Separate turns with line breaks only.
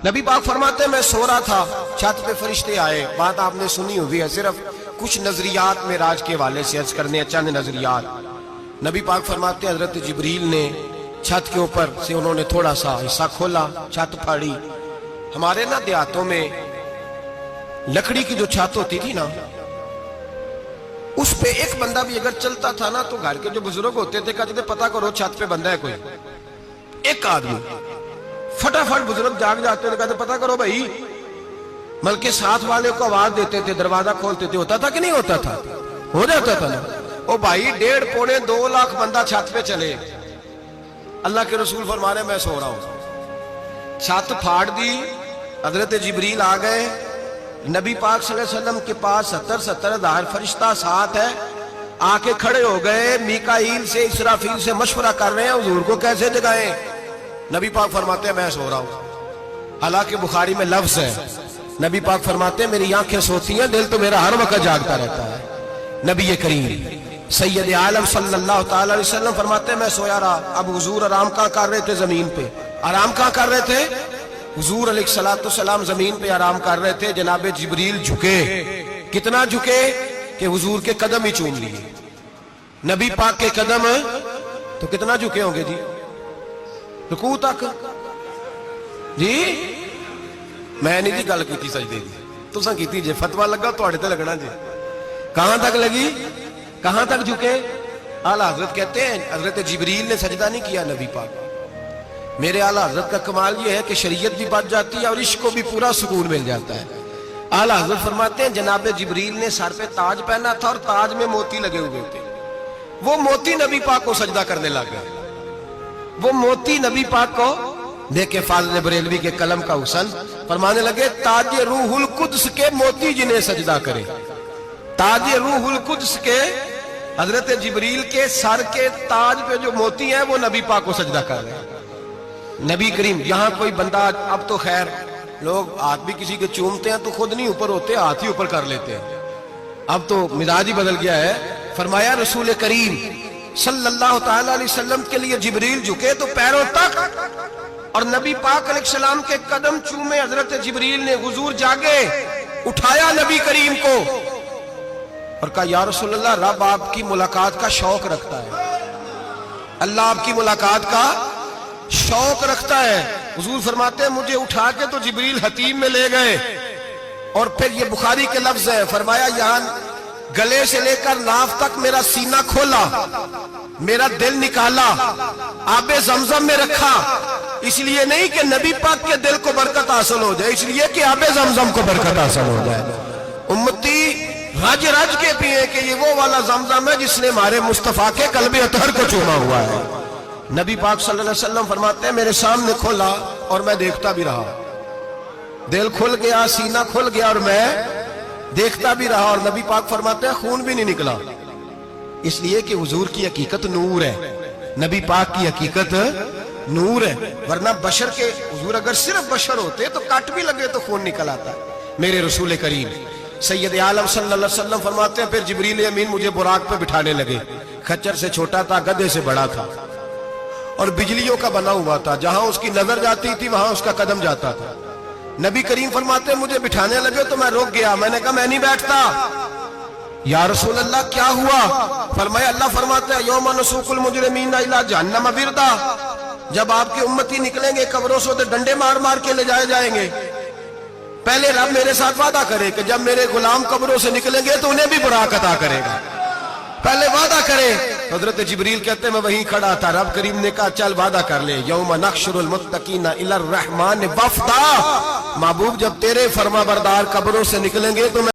نبی پاک فرماتے ہیں میں سو رہا تھا، چھت پہ فرشتے آئے. بات آپ نے سنی ہوئی ہے، صرف کچھ نظریات معراج کے والے سے عرض کرنے ہیں، چند نظریات. نبی پاک فرماتے ہیں حضرت جبریل نے چھت کے اوپر سے انہوں نے تھوڑا سا حصہ کھولا، چھت پھاڑی. ہمارے نا دیہاتوں میں لکڑی کی جو چھت ہوتی تھی نا، اس پہ ایک بندہ بھی اگر چلتا تھا نا تو گھر کے جو بزرگ ہوتے تھے کہتے تھے پتہ کرو چھت پہ بندہ ہے کوئی. ایک آدمی فٹافٹ بزرگ جاگ جاتے تھے، کہتے پتہ کرو بھائی. بلکہ ساتھ والے کو آواز دیتے تھے، دروازہ کھولتے تھے. ہوتا تھا کہ نہیں ہوتا تھا؟ ہو جاتا تھا نا. او بھائی 1.5 پونے 2 لاکھ بندہ چھت پہ چلے. اللہ کے رسول فرما رہے میں سو رہا ہوں. چھت پھاڑ دی، حضرت جبریل آ گئے. نبی پاک صلی اللہ علیہ وسلم کے پاس 70 ہزار فرشتہ ساتھ ہے، آ کے کھڑے ہو گئے. میکائیل سے اسرافیل سے مشورہ کر رہے ہیں حضور کو کیسے جگائیں. نبی پاک فرماتے ہیں میں سو رہا ہوں. حالانکہ بخاری میں لفظ ہے، نبی پاک فرماتے ہیں میری آنکھیں سوتی ہیں، دل تو میرا ہر وقت جاگتا رہتا ہے. نبی کریم سید عالم صلی اللہ تعالی علیہ وسلم فرماتے ہیں میں سویا رہا. اب حضور آرام کہاں کر رہے تھے؟ زمین پہ. آرام کہاں کر رہے تھے؟ حضور علیہ السلام زمین پہ آرام کر رہے تھے. جناب جبریل جھکے. کتنا جھکے کہ حضور کے قدم ہی چوم لیے. نبی پاک کے قدم تو کتنا جھکے ہوں گے جی؟ رکوع تک. جی میں نہیں جی گل کی سجدے دی، تساں کیتی جے. فتویٰ لگا تواڈے تے لگنا جی. کہاں تک لگی؟ کہاں تک جھکے؟ اعلیٰ حضرت کہتے ہیں حضرت جبریل نے سجدہ نہیں کیا نبی پاک. میرے اعلیٰ حضرت کا کمال یہ ہے کہ شریعت بھی بچ جاتی ہے اور عشق کو بھی پورا سکون مل جاتا ہے. اعلیٰ حضرت فرماتے ہیں جناب جبریل نے سر پہ تاج پہنا تھا اور تاج میں موتی لگے ہوئے تھے. وہ موتی نبی پاک کو سجدہ کرنے لگ گئے. وہ موتی نبی پاک کو دیکھے. فاضل بریلوی کے قلم کا حسن فرمانے لگے تاج روح القدس کے موتی جنہیں سجدہ کرے. تاج روح القدس کے حضرت جبریل کے سر کے تاج پہ جو موتی ہیں وہ نبی پاک کو سجدہ کر رہے ہیں. نبی کریم یہاں کوئی بندہ، اب تو خیر لوگ ہاتھ بھی کسی کے چومتے ہیں تو خود نہیں اوپر ہوتے، ہاتھ ہی اوپر کر لیتے ہیں. اب تو مزاج ہی بدل گیا ہے. فرمایا رسول کریم صلی اللہ تعالی علیہ وسلم کے لیے جبریل جھکے تو پیروں تک، اور نبی پاک علیہ السلام کے قدم چومے. حضرت جبریل نے حضور جاگے، اٹھایا نبی کریم کو اور کہا یا رسول اللہ رب آپ کی ملاقات کا شوق رکھتا ہے. اللہ آپ کی ملاقات کا شوق رکھتا ہے. حضور فرماتے ہیں مجھے اٹھا کے تو جبریل حتیم میں لے گئے. اور پھر یہ بخاری کے لفظ ہے، فرمایا یہاں گلے سے لے کر ناف تک میرا سینہ کھولا، میرا دل نکالا، آب زمزم میں رکھا. اس لیے نہیں کہ نبی پاک کے دل کو برکت حاصل ہو جائے، اس لیے کہ آب زمزم کو برکت حاصل ہو جائے. امتی رج رج کے پیئے کہ یہ وہ والا زمزم ہے جس نے ہمارے مصطفیٰ کے قلب اطہر کو چوما ہوا ہے. نبی پاک صلی اللہ علیہ وسلم فرماتے ہیں میرے سامنے کھولا اور میں دیکھتا بھی رہا. دل کھل گیا، سینہ کھل گیا اور میں دیکھتا بھی رہا. اور نبی پاک فرماتے ہیں خون بھی نہیں نکلا، اس لیے کہ حضور کی حقیقت نور ہے. نبی پاک کی حقیقت نور ہے. ورنہ بشر کے حضور اگر صرف بشر ہوتے تو کٹ بھی لگے تو خون نکل آتا. میرے رسول کریم سید عالم صلی اللہ علیہ وسلم فرماتے ہیں پھر جبریل امین مجھے براق پہ بٹھانے لگے. خچر سے چھوٹا تھا، گدھے سے بڑا تھا اور بجلیوں کا بنا ہوا تھا. جہاں اس کی نظر جاتی تھی وہاں اس کا قدم جاتا تھا. نبی کریم فرماتے ہیں مجھے بٹھانے لگے تو میں رک گیا. میں نے کہا میں نہیں بیٹھتا. یا رسول اللہ کیا ہوا؟ فرمایا اللہ فرماتا ہے یوم نسوق المجرمین الی جہنم وردا. جب آپ کے امتی نکلیں گے قبروں سے تو ڈنڈے مار مار کے لے جائے جائیں گے. پہلے رب میرے ساتھ وعدہ کرے کہ جب میرے غلام قبروں سے نکلیں گے تو انہیں بھی براق عطا کرے گا. پہلے وعدہ کرے. حضرت جبریل کہتے ہیں میں وہیں کھڑا تھا. رب کریم نے کہا چل وعدہ کر لے. یوم نحشر المتقین الی الرحمن وفدا. محبوب جب تیرے فرما بردار قبروں سے نکلیں گے تو